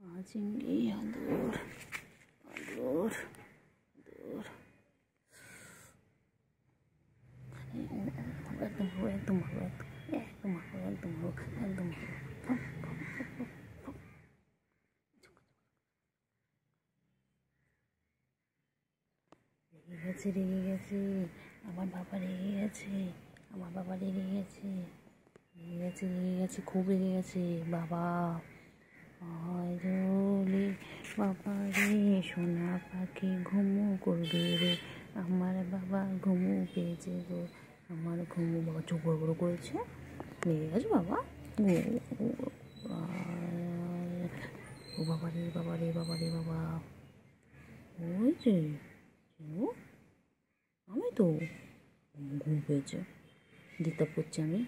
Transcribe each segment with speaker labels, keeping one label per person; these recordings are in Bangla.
Speaker 1: চিংড়ি আদর আদর আদর একদম ভালো একদম ভালো একদম ভালো একদম ভালো একদম ভালো রেগে গেছে আমার বাবা রেগে গেছে আমার বাবা রেগে গেছে রেগে গেছে খুব রেগে গেছে বাবা রে বাবা রে সোনা পাখি ঘুমু করবে রে আমার বাবা ঘুমু পেয়েছে গো আমার ঘুমু বাবা চোখ বড় বড় করেছে রেগে গেছে বাবা ও বাবা রে বাবা রে বাবা রে বাবা ওই যে আমি তো ঘুম পেয়েছে ডিস্টার্ব করছি আমি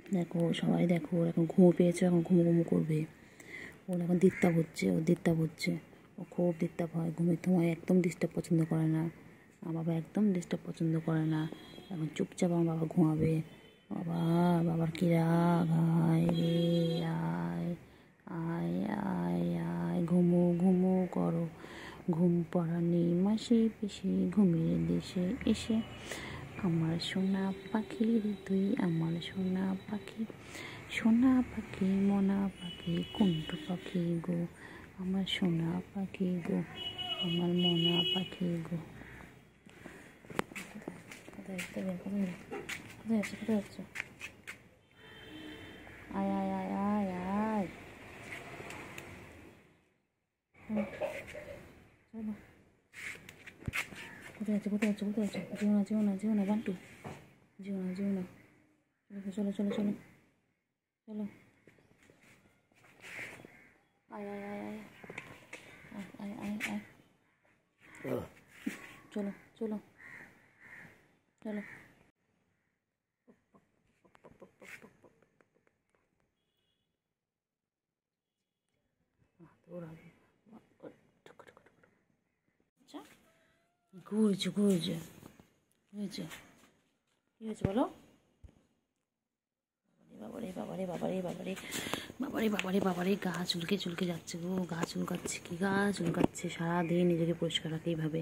Speaker 1: দেখো সবাই দেখো ওর এখন ঘুমো পেয়েছে এখন ঘুমো করবে ওর এখন ডিস্টার্ব হচ্ছে ও খুব ডিস্টার্ব হয় ঘুমের সময় একদম ডিস্টার্ব পছন্দ করে না আমার বাবা একদম ডিস্টার্ব পছন্দ করে না এখন চুপচাপ আমার বাবা ঘুমাবে বাবার কি রাগ আয় রে আয় আয় আয় আয় ঘুমো করো ঘুম পড়ানি মাসি পিসি ঘুমিয়ে দেশে এসে আমার সোনা পাখি রে তুই আমার সোনা পাখি মনা পাখি কুন্টু পাখি গো আমার সোনা পাখি গো আমার মনা পাখি গো কোথায় যাচ্ছে আয় আয় আয় আয় আয় চলো কোথায় আছে যেও না বান্টু যেও না চলো আয় আয় আয় আয় আয় আয় আয় চলো ঘুরছে কি হয়েছে বলো বাবারে গা চুলকে যাচ্ছে গো গা চুলকাচ্ছে সারাদিন নিজেকে পরিষ্কার রাখে এইভাবে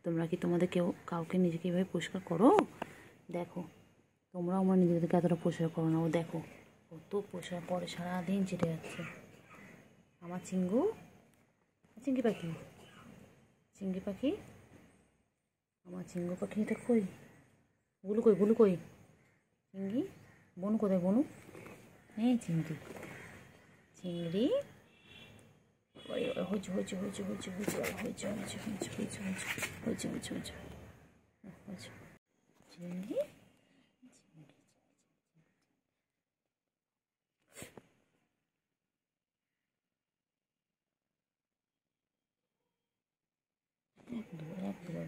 Speaker 1: তোমরা কি তোমাদের কাউকে নিজেকে এইভাবে পরিষ্কার করো দেখো তোমরাও আমার নিজেদেরকে এতটা পরিষ্কার করো না ও দেখো কত পরিষ্কার করে সারাদিন চেটে যাচ্ছে আমার চিংড়ি পাখি আমার চিঙ্গু পাখি এটা কই বুলু কই চিংড়ি বনু কোথায় বনু হ্যাঁ চিংড়ি হয়েছে চিংড়ি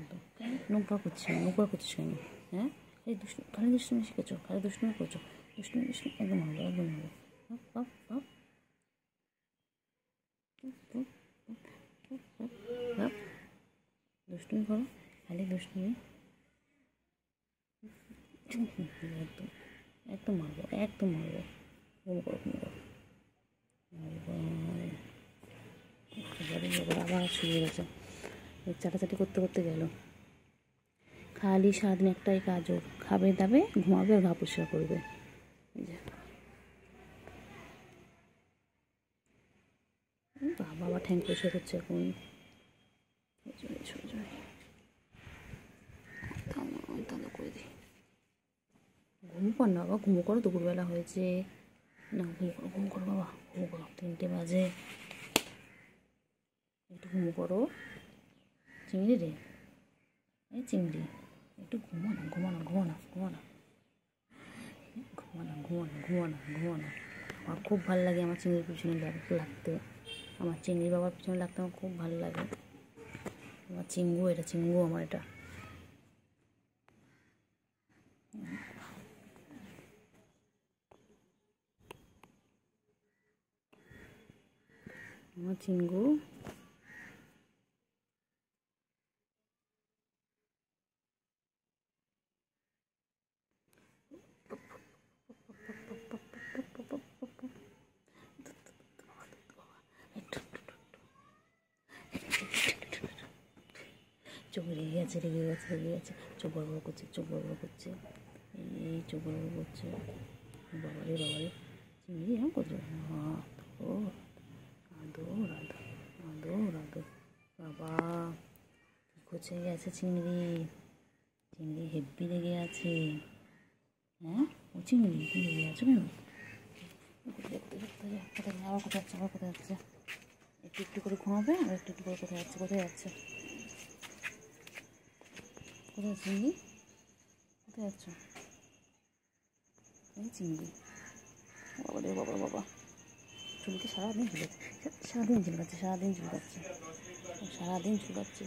Speaker 1: একদম নোংরা করছিস কেন হ্যাঁ এই খালি দুষ্টুমি শিখেছো খালি দুষ্টুমি করছো দুষ্টুমি একদম হবে দুষ্টুমি করো খালি দুষ্টুমি একদম মারবো আবার শুয়ে গেছে চাটাচাটি করতে গেল খালি সারাদিন একটাই কাজ হোক খাবে দাবে ঘুমাবে আর গা পরিষ্কার করবে বাবা ঠ্যাং পরিষ্কার করছে এখন করে দিই ঘুমো কর না বাবা ঘুমো করো দুপুরবেলা হয়েছে না ঘুম করো বাবা ঘুমো করো 3টে বাজে একটু ঘুমো করো চিংড়ি রে এই চিংড়ি একটু ঘুমো না আমার খুব ভালো লাগে আমার চিংড়ির পিছনে লাগতে আমার চিংড়ি বাবার পিছনে লাগতে আমার খুব ভালো লাগে আমার চিঙ্গু আমার এটা আমার চিঙ্গু চোখ রেগে গেছে, রেগে গেছে, রেগে গেছে, চোখ বড় বড় করছে, চোখ বড় বড় করছে, এই চোখ বড় বড় করছে। বাবারে বাবারে, চিংড়ি এরকম করছে, আদো আদো আদো আদো, বাবা কী করছে গেছে চিংড়ি, চিংড়ি হেব্বি রেগে আছে। হ্যাঁ ও চিংড়ি, তুমি রেগে আছো কেন? কোথায় আবার কোথায় যাচ্ছে, আবার কোথায় যাচ্ছে? একটু একটু করে ঘুমাবে আর একটু একটু করে কোথায় যাচ্ছে, কোথায় যাচ্ছে, কোথায় চিংড়ি, কোথায় যাচ্ছ? এই চিংড়ি, বাবা রে বাবা, বাবা চুলকে সারাদিন ঝুলাচ্ছে, সারাদিন ঝুলকাচ্ছে, সারাদিন ঝুলকাচ্ছে, সারাদিন ঝুলকাচ্ছে,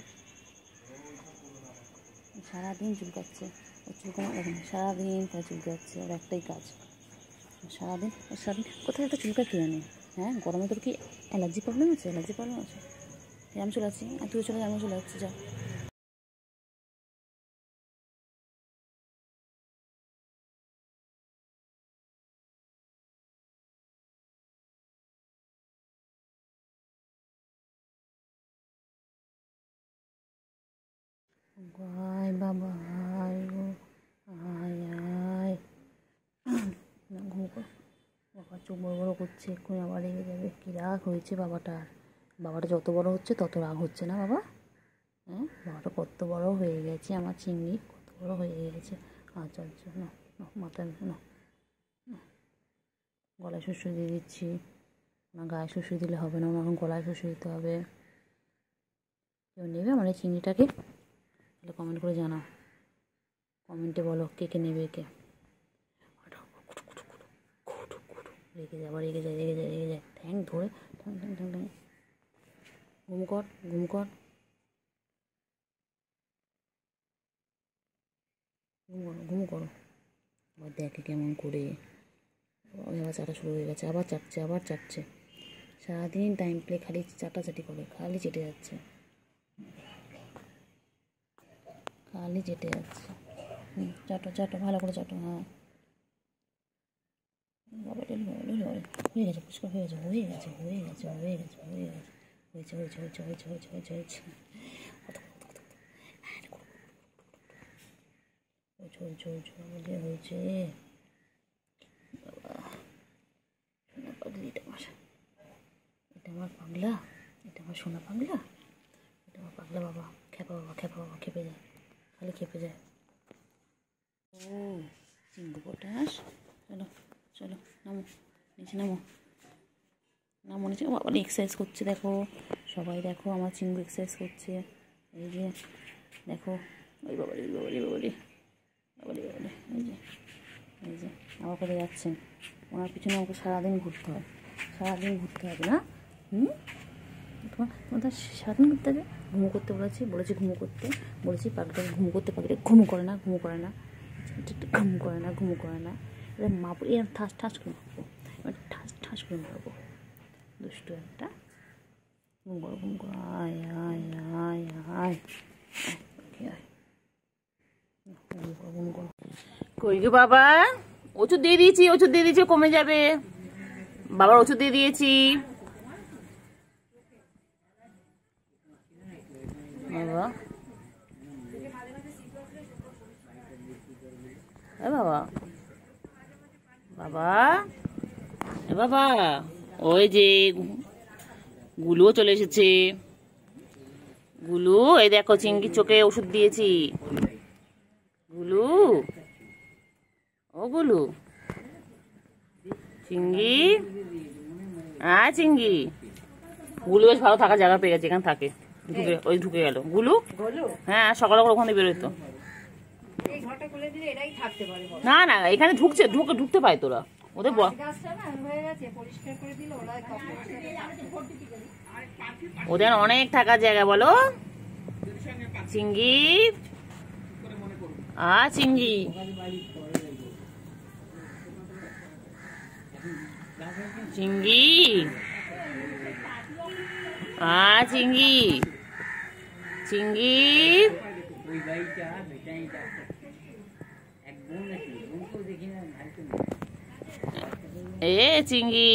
Speaker 1: সারাদিন চুলকাচ্ছে। ও চুলকানো দেখেন, সারাদিন করে চুলকাচ্ছে, ওর একটাই কাজ, সারাদিন সারাদিন কোথায় একটা চুলকা কে জানে। হ্যাঁ গরমে তোর কি অ্যালার্জি প্রবলেম আছে, অ্যালার্জি প্রবলেম আছে? আমি চলে যাচ্ছি, আর তুই চলে যা, আমি চলে যাচ্ছি, যা। আয় বাবা আয় গো, আয় আয়, না ঘুম কর। বাবা চোখ বড় বড় করছে, এক্ষুনি আবার রেগে যাবে। কী রাগ হয়েছে বাবাটার, বাবাটা যত বড় হচ্ছে তত রাগ হচ্ছে না বাবা? হ্যাঁ বাবাটা কত বড় হয়ে গেছে, আমার চিংড়ি কত বড় হয়ে গেছে। আচ্ছা আচ্ছা, না না মাথায় না, গলায় শুশুই দিয়ে দিচ্ছি না, গায়ে শুশুই দিলে হবে না, এখন গলায় শুশুই দিতে হবে। কেউ নেবে আমার এই চিংড়িটাকে? তাহলে কমেন্ট করে জানাও, কমেন্টে বলো কে কে নেবে, কে। রেগে যায়, আবার রেগে যায়, রেগে যায়, রেগে যায়, ঠ্যাং ধরে ঠ্যাং ঠ্যাং ঠ্যাং ঠ্যাং। ঘুম কর, ঘুম কর, ঘুম করো, ঘুম করো। আবার দেখে কেমন করে, আবার চাটা শুরু হয়ে গেছে, আবার চাটছে, আবার চাটছে, সারাদিন টাইম প্লে খালি চাটাচাটি করে, খালি চেটে যাচ্ছে, খালি চেটে যাচ্ছে। চাটো চাটো, ভালো করে চাটো। হ্যাঁ বাবা হয়ে গেছে, পুষ্কর হয়ে গেছে, হয়ে গেছে, হয়ে গেছে, হয়ে গেছে, হয়ে গেছে, হয়েছে হয়েছে হয়েছে হয়েছে হয়েছে হয়েছে হয়েছে হয়েছে হয়েছে হয়েছে। বাবা সোনা পাগলি, এটা আমার পাগলা, এটা আমার সোনা পাগলা, এটা আমার পাগলা বাবা, খেপা বাবা, খেপা বাবা, খেপে যায়, খালি খেপে যায়। ও চিংড়ি পটাশ, চলো চলো নামো নিচে, নামো নামো নিচে। বাবা এক্সারসাইজ করছে দেখো, সবাই দেখো আমার চিংড়ি এক্সারসাইজ করছে, এই যে দেখো, ওই বাবারি বাবারি বাবারি বাবারি বাবারি, এই যে এই যে আবার করে যাচ্ছেন, ওনার পিছনে আমাকে সারাদিন ঘুরতে হয়, সারাদিন ঘুরতে হবে না? তোমার সারাদিন ঘুরতে হবে। ঘুমো করতে বলেছি ঘুমো করতে বলেছি, পাখিটাকে ঘুমো করতে, পাখিটা ঘুমো করে না, ঘুমো করে না, ঘুমো করে না, ঘুমো করে না। এবার মারবো, এরকম ঠাস ঠাস করে মারবো, এবার ঠাস ঠাস করে মারবো, দুষ্টু একটা। ঘুম করো, ঘুম করো, আয় আয় আয় আয়, ঘুম করো, ঘুম করো। কই গো বাবা, ওষুধ দিয়ে দিয়েছি, ওষুধ দিয়ে দিয়েছি, কমে যাবে, বাবার ওষুধ দিয়ে দিয়েছি। বাবা এ বাবা, বাবা এ বাবা, ওই যে গুলুও চলে এসেছে, গুলু এই দেখো চিংড়ি চোখে ওষুধ দিয়েছি, গুলু ও গুলু, চিংড়ি চিংড়ি। গুলু বেশ ভালো থাকার জায়গা পেয়ে গেছে, এখানে থাকে, ঢুকে গেল গুলু। হ্যাঁ সকালে করে ওখানে বেরোতো, না না এখানে ঢুকতে পায় তোরা, ওদের ওদের অনেক থাকার জায়গা, বলো চিংড়ি চিংড়ি, চিংড়ি চিংড়ি, চিংড়ি এ চিংড়ি,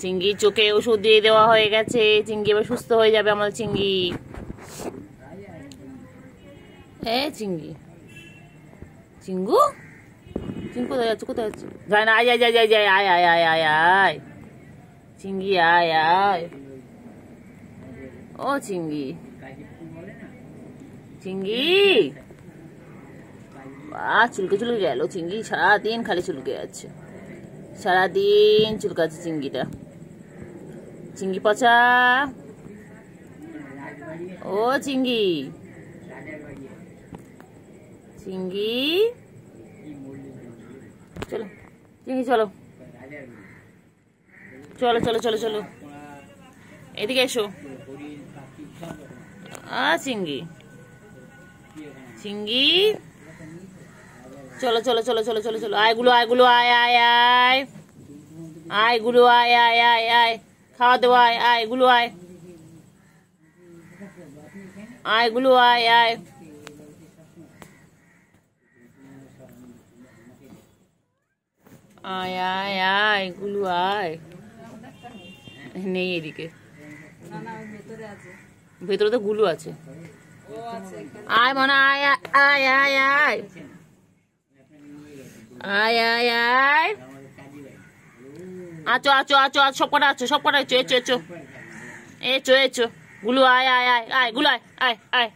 Speaker 1: চিংড়ি চোখে ওষুধ দিয়ে দেওয়া হয়ে গেছে, চিংড়ি এবার সুস্থ হয়ে যাবে আমাদের চিংড়ি। এ চিঙ্গি, চিঙ্গু, চিঙ্গু কোথায় যাচ্ছে, কোথায় যাচ্ছে? যায় না, আয় আয় আয় আয় আয় আয় আয় আয় আয়, চিঙ্গি আয় আয়, ও চিঙ্গি, চিঙ্গি, চুলকে চুলকে গেল চিঙ্গি, সারাদিন খালি চুলকে যাচ্ছে, সারাদিন চুলকাচ্ছে চিঙ্গিটা। চিঙ্গি পচা, ও চিঙ্গি, চিঙ্গি, চলো চিঙ্গি চলো, চলো চলো চলো চলো, এদিকে এসো। চিঙ্গি, চিঙ্গি, চলো চলো চলো চলো চলো চলো, আয়গুলো আয়গুলো আয় আয় আয়, আয়গুলো আয় আয় আয় আয়, খাওয়া দেবো আয়, আয়গুলো আয়, আয়গুলো আয় আয়, আয় আয় আয়, গুলো আয়। নেই এদিকে, ভেতরে তো গুলো আছে। আয় মনে আয় আয় আয় আয়, আয় আয় আয়, আছো আছো আছো, সব কটা আছো, সব কটা echo echo echo echo echo, গুলো আয় আয় আয় আয়, গুলো আয় আয় আয়,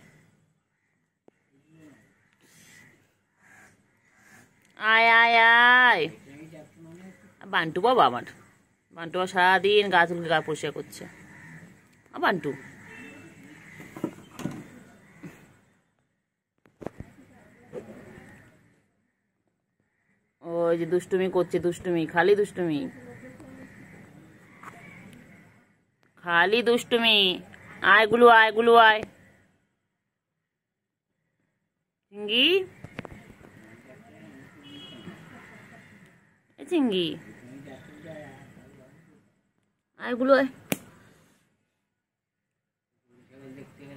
Speaker 1: আয় আয় আয়। বান্টু বাবা আমার, বান্টু সারাদিন গা চুলকে গা পরিষ্কার করছে। বান্টু ওই যে দুষ্টুমি করছে, দুষ্টুমি, খালি দুষ্টুমি, খালি দুষ্টুমি। আয়গুলো আয়গুলো আয়, চিঙ্গি, চিঙ্গি, আয়গুলো আয়,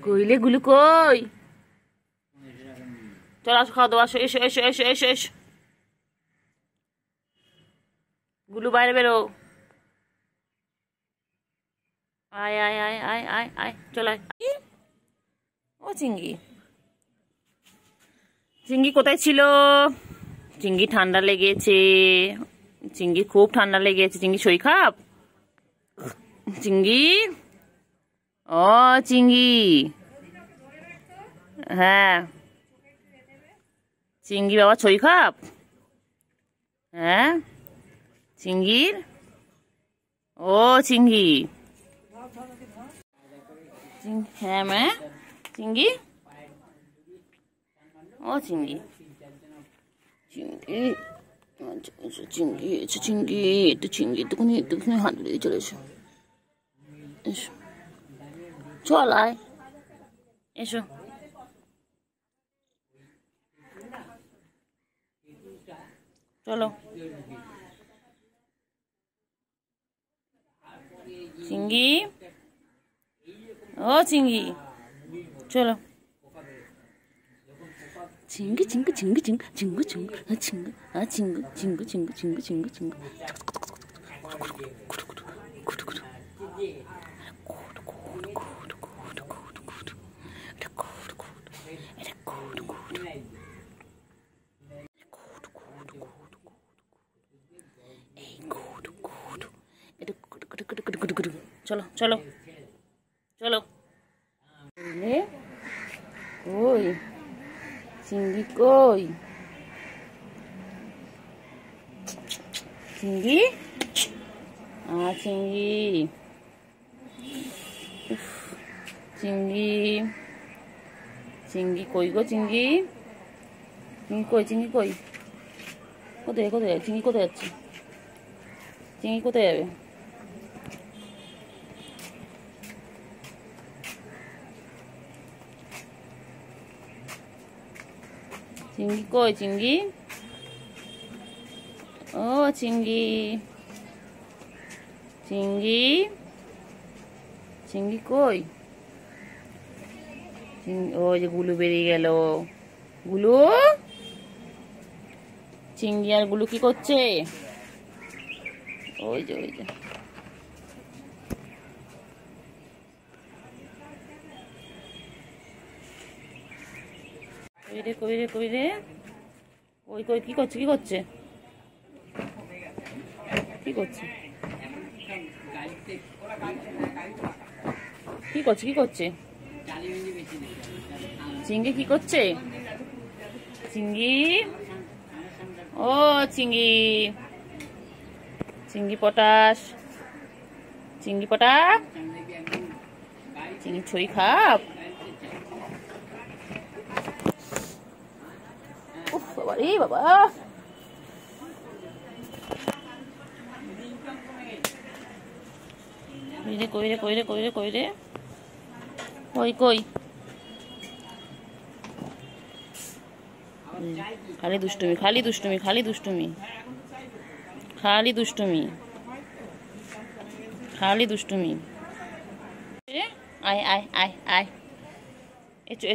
Speaker 1: কইলে গুলো কই, চলো আসো খাওয়া দাওয়া, আসো এসো এসো এসো এসো এসো, গুলু বাইরে বেরো, আয় আয় আয় আয় আয় আয়, চল আয়। ও চিঙ্গি, চিঙ্গি কোথায় ছিল? চিঙ্গি ঠান্ডা লেগেছে, চিঙ্গি খুব ঠান্ডা লেগেছে, চিঙ্গি শরীর খারাপ, চিঙ্গি, ও চিঙ্গি, হ্যাঁ চিঙ্গি বাবা শরীর খারাপ, হ্যাঁ চিঙ্গির, ও চিঙ্গি, হ্যাঁ মা চিঙ্গি, ও চিঙ্গি, চিঙ্গি, চিঙ্গি এসো, চিঙ্গি একটু, চিঙ্গি একটুখানি একটুখানি হাত দিয়ে চলে এসো, এসো চল আয়, এসো, চলো চিঙ্গি, ও চিঙ্গি, চলো, চিঙ্গি চিঙ্গু চিঙ্গু চিঙ্গু চিঙ্গু চিঙ্গু চিঙ্গু চিঙ্গু চিঙ্গু চিঙ্গু চিঙ্গু চিঙ্গু চিঙ্গু, চলো চলো চলো, কই চিঙ্গি, কই চিঙ্গি, চিঙ্গি, চিঙ্গি, চিঙ্গি কই গো, চিঙ্গি, চিঙ্গি কই, চিঙ্গি কই, কোথায় কোথায়, চিঙ্গি কোথায় যাচ্ছে, চিঙ্গি কোথায় যাবে? চিঙ্গি কই, চিঙ্গি, ও চিঙ্গি, চিঙ্গি, চিঙ্গি কই, ওই যে গুলু বেরিয়ে গেল, গুলু, চিঙ্গি আর গুলু কি করছে? ওই যে ওই যে, কই রে কই কি করছে কি করছে কি করছে কি করছে চিংড়ি কি করছে চিংড়ি ও চিংড়ি পটাশ চিংড়ি ছই খাপ উফ বাবা রে বাবা কই রে কই খালি দুষ্টুমি আয় এচো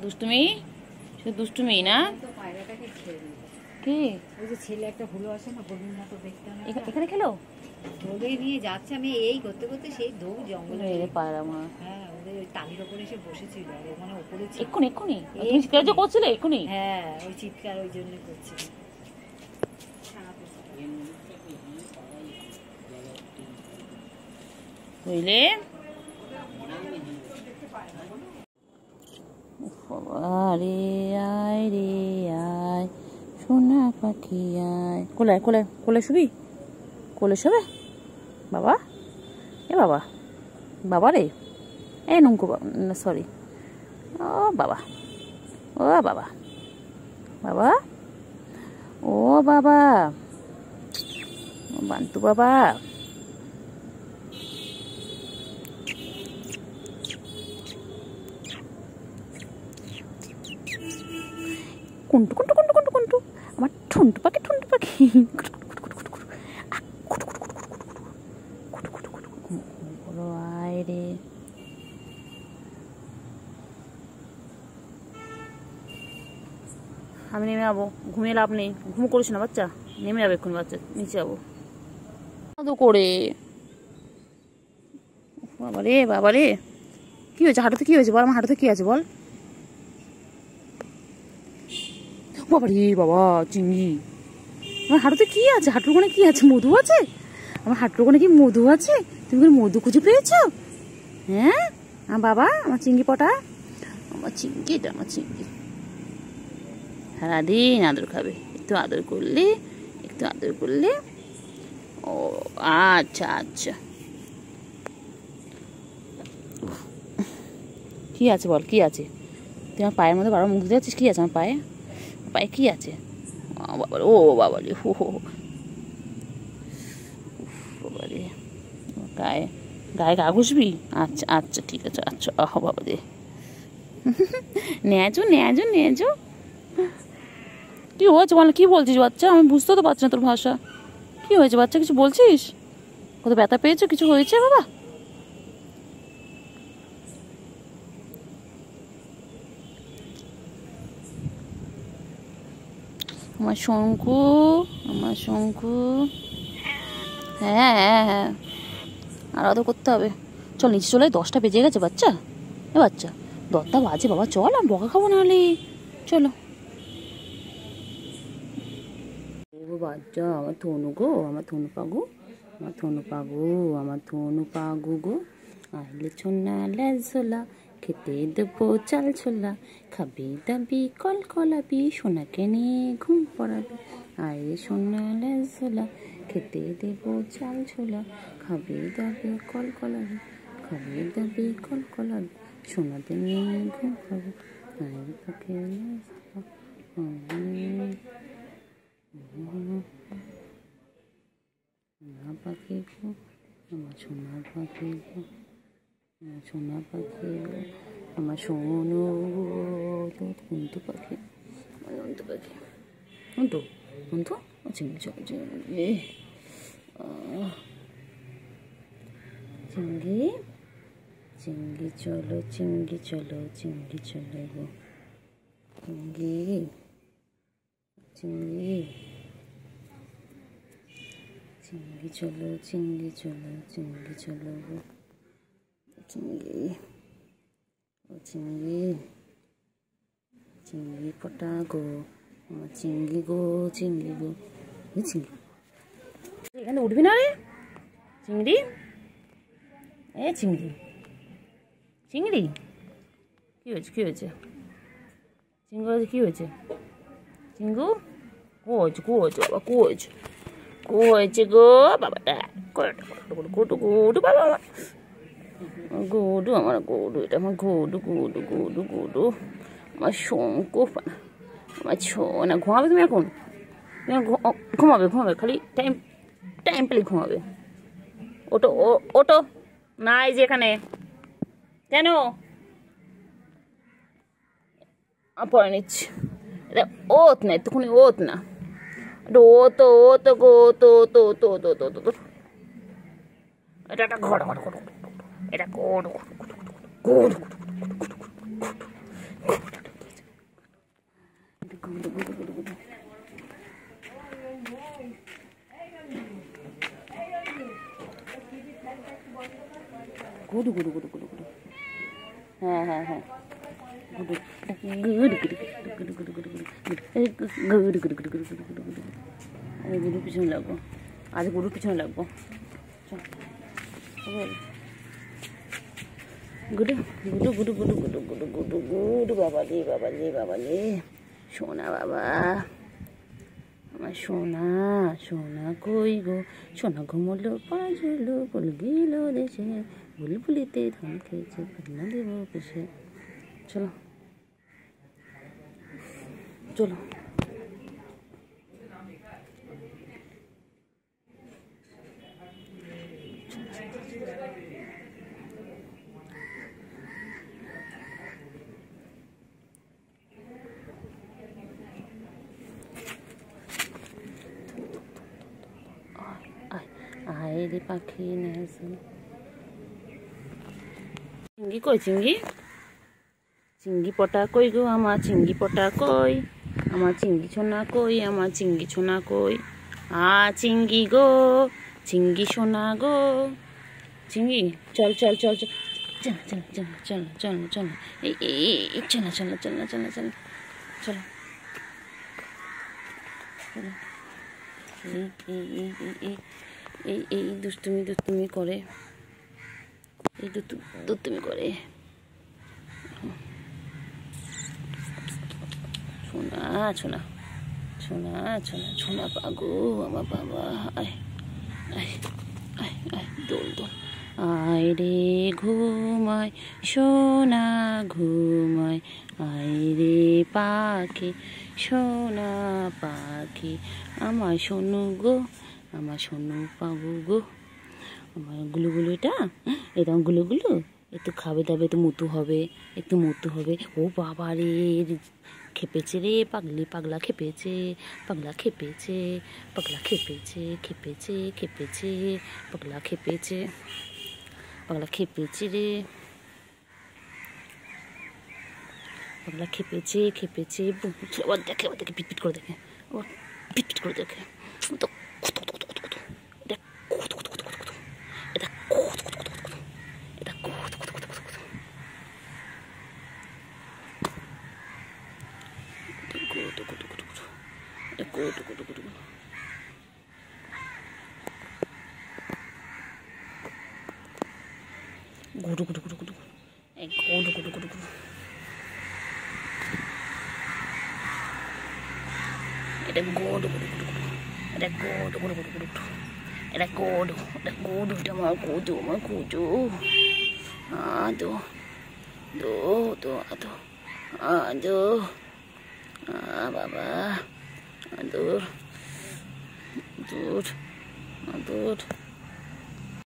Speaker 1: দুষ্টুমি শুধু দুষ্টুমি না কি ওই যে ছেলে একটা হলো আসে না হলুর মতো দেখতে এখানে খেলো ওদের নিয়ে যাচ্ছে আমি এই করতে সেই দৌড় জঙ্গলে পায়রা মা হ্যাঁ ওদের ওই টালির ওপরে এসে বসেছিল আর ওখানে ওপরে এক্ষুনি তুমি চিৎকার যে করছিলে এক্ষুনি হ্যাঁ ওই চিৎকার ওই জন্য করছিল বুঝলে আরে আয় রে আয় সোনা পাখি আয় কোলে শুবি কোলে শোবে বাবা বাবা রে এই নঙ্কু সরি ও বাবা বান্তু বাবা কুন্টু আমার ঠুন্টু পাখি আয় রে আমি নেমে যাবো ঘুমিয়ে লাভ নেই ঘুম করিস না বাচ্চা নেমে যাবে এক্ষুনি বাচ্চা নিচে যাবো করে বাবা রে কি হয়েছে হাঁটুতে কি হয়েছে বল আমার হাঁটুতে কি আছে বল বাবা চিংড়ি আমার হাঁটুতে কি আছে হাঁটুর কোণে কি আছে মধু আছে আমার হাঁটুর কোণে কি মধু আছে তুমি কি মধু খুঁজে পেয়েছো হ্যাঁ বাবা আমার চিংড়ি পটা আমার চিংড়ি সারাদিন আদর খাবে একটু আদর করলে ও আচ্ছা কি আছে বল কি আছে তুই আমার পায়ের মধ্যে বারবার মুখ দিতে যাচ্ছিস কি আছে আমার পায়ে কি আছে বাবা রে গায়ে গা ঘুষবি আচ্ছা ঠিক আছে আচ্ছা বাবা রে নেজো কি হয়েছে বল কি বলছিস বাচ্চা আমি বুঝতে তো পারছি না তোর ভাষা কি হয়েছে বাচ্চা কিছু বলছিস কত ব্যথা পেয়েছো কিছু হয়েছে বাবা আমার শঙ্কু হ্যাঁ আর আদর করতে হবে চল নিচে চলে 10টা বেজে গেছে বাচ্চা বাচ্চা 10টা বাজে বাবা চল আমি বকা খাবো নাহলে চলো বাচ্চা আমার থনু পাগু গো আইলে ছোনা লেজলা খেতে দেবো চাল ছোলা খাবি দাবি কলাবি সোনাকে নিয়ে ঘুম পড়াবি আইলে সোনা লেজলা খেতে দেবো চাল ছোলা খাবি দাবি কলাবি সোনাকে নিয়ে ঘুম পড়াবি আইলে তোকে পাখি গো আমার সোনা পাখি গো আমার সোনু কুন্তু পাখি কুন্তু চিংড়ি চলো গো চিংড়ি চলো গো চিংড়ি ও চিংড়ি, চিংড়ি পটা গো, আমার চিংড়ি গো, চিংড়ি গো, চিংড়ি এখানে উঠবি না রে চিংড়ি, এ চিংড়ি, চিংড়ি কী হয়েছে, কী হয়েছে চিংড়ি, কী হয়েছে চিঙ্গু, কো হয়েছে, কো হয়েছে বাবা, কো হয়েছে, কো হয়েছে গো বাবাটা, গুডু গুডু বাবা, গুডু আমার গুডু, এটা আমার গুডু গুডু গুডু গুডু, আমার শঙ্কু, আমার না ঘুমাবে তুমি এখন, ঘুমাবে ঘুমাবে, খালি টাইম টাইম পেলে ঘুমাবে, ওটো ওটো না, এই যে এখানে কেন পরে নিচ্ছি, এটা ওত না, এতক্ষণি ওত না, ও তো গো, তো এটা একটা ঘর ঘর ঘর, এটা ঘর ঘর গুডু গুডু গুডু গুডু গুডু, হ্যাঁ হ্যাঁ হ্যাঁ গুডু গুডু গুডু গুডু গুডু গুডু গুডু গুডু গুডু গুডু গুডু গুডু গুডু, আমি গুডুর পিছনে লাগবো, আজ গুডুর পিছনে লাগবো, গুডু গুডু গুডু গুডু গুডু গুডু গুডু গুডু, বাবা রে বাবা রে বাবা রে, সোনা বাবা, আমার সোনা, সোনা কই গো, সোনা ঘুমলো পাঁচলো, ফুল গেল দেশে, বুলবুলিতে ধান খেয়েছে, পান্না দেব পেশে, চলো চলো, আয় রে পাখি নেছে, চিংড়ি কই চিংড়ি, চিংড়ি পটা কই গো, আমার চিংড়ি পটা কই, আমার চিংড়ি ছোনা কই, আমার চিংড়ি ছোনা কই, চিংড়ি গো, চিংড়ি সোনা গো, চিংড়ি চল চল চল চল, চল চল চল চল চল চল, এই চল চল চল চল চল চলো, এই দুষ্টুমি দুষ্টুমি করে, এই দুষ্টুমি করে, সোনা সোনা সোনা সোনা সোনা পাগো, আমার বাবা, আয় আয় আয় আয়, দোল দোল, আয় রে ঘুমায় সোনা ঘুমায়, আয় রে পাখি সোনা পাখি, আমার সোনু গো, আমার সোনু পাগু গো, আমার গুলুগুলুটা, এরকম গুলুগুলু, একটু খাবে দাবে তো মুতু হবে, একটু মুতু হবে, ও বাবা রে খেপেছে রে, পাগলি পাগলা খেপেছে, পাগলা খেপেছে, পাগলা খেপেছে, খেপেছে খেপেছে, পাগলা খেপেছে, পাগলা খেপেছে রে, পাগলা খেপেছে খেপেছে, আবার দেখে, আবার দেখে পিটপিট করে দেখে, আবার পিটপিট করে দেখে, তো গুডু গুডু গুডু গুডু, এই গুডু গুডু গুডু গুডু, এটা গুডু গুডু গুডু গুডু, এটা গুডু গুডু গুডু গুডু, এটা গুডু, এটা গুডু, এটা আমার গুডু, আমার গুডু, আদো দো দো আদো, আদো, বাবা, আদর দূর, আদর,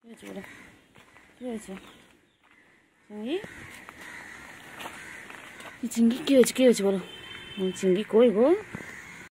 Speaker 1: কি হয়েছে বলে, কি হয়েছে চিংড়ি, চিংড়ি কি হয়েছে, কি হয়েছে বলো, চিংড়ি কই গো,